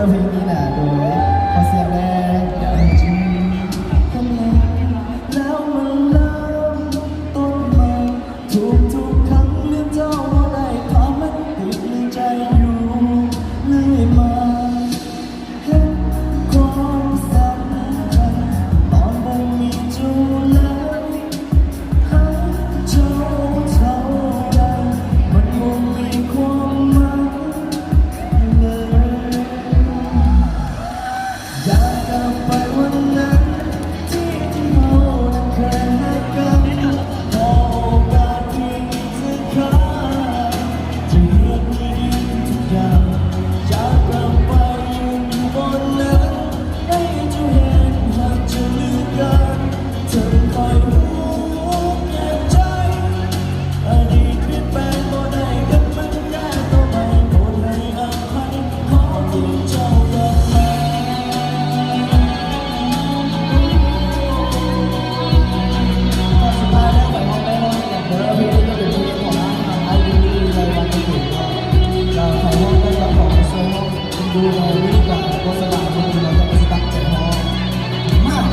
อเพลงนี้นะโดยขอเสียงแรงจริงทำไมแล้วมันเริ่มต้นใหม่ทุกครั้งเรื่องเจ้าว่าได้ทำมันติดในใจอยู่เรื่อยมาเห็นความสำคัญตอนบ่มีเจ้าแล้วหาเจ้าเท่าใดมันคงมีความหมายอยากกลับไปวันนั้นที่เรานั้นเคยรักกันขอโอกาสที่จะข้าจะเลือกดีทุกอย่างอยากกลับไปยืนอยู่บนนั้นให้เจ้าเห็นหากจะเลือกกันเธอคอยรู้แก่ใจอดีตเปลี่ยนแปลงบ่ได้กันมันแก้ตัวใหม่โปรดให้อภัยขอที่เจ้ากลับมา สุดท้ายแล้วไปมองไปมองอย่างเดิมเพลงนี้ก็เป็นเพลงของไอดีในวันที่ถึงเราใครมองได้รับของโซ่ดูในวิธีการโฆษณาที่เราจะไปตั้งใจมองมาก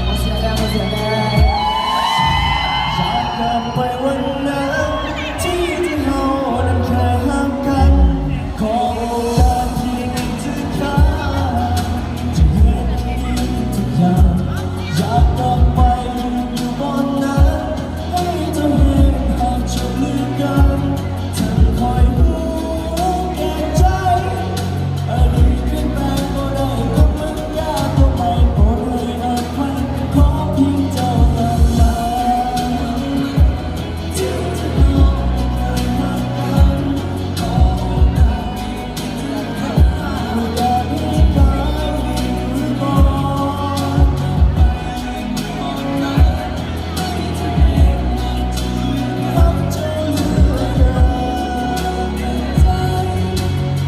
ขอเสียงแรงขอเสียงแรงอยากกลับไปวันนั้นที่เรานั้นเคยรักกันขอโอกาสที่จะข้าจะเห็นทุกอย่างอยากกลับไปอยู่บนนั้นให้เธอเห็นหากจะเลือกกันเธอคอยรู้แก่ใจอดีตเปลี่ยนแปลงบ่ได้ก็มันยากก็ไม่โปรดให้อภัยขอเพียงเจ้ากลับมาที่เราเคยรักกันขอโอกาสที่จะข้าอยากให้ใครอยู่ก่อนรักเธอเหลือเกินใจ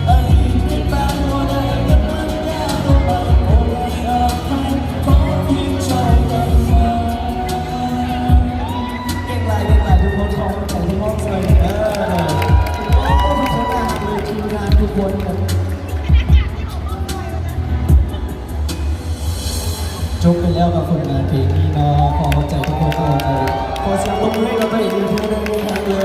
อดีตเปลี่ยนแปลงบ่ได้ก็มันแก้ตัวใหม่โปรดให้อภัยขอเพียงเจ้ากลับมาเก่งหลายทุกคนของใจที่มองสวยโอ้ทุกคนงานเลยทีมงานทุกคนครับจบไปแล้วกับผลงานเพลงนี้เนาะขอใจทุกคนเข้าใจขอเสียงปรบมือให้กับพระเอกในเพลงนี้ครับ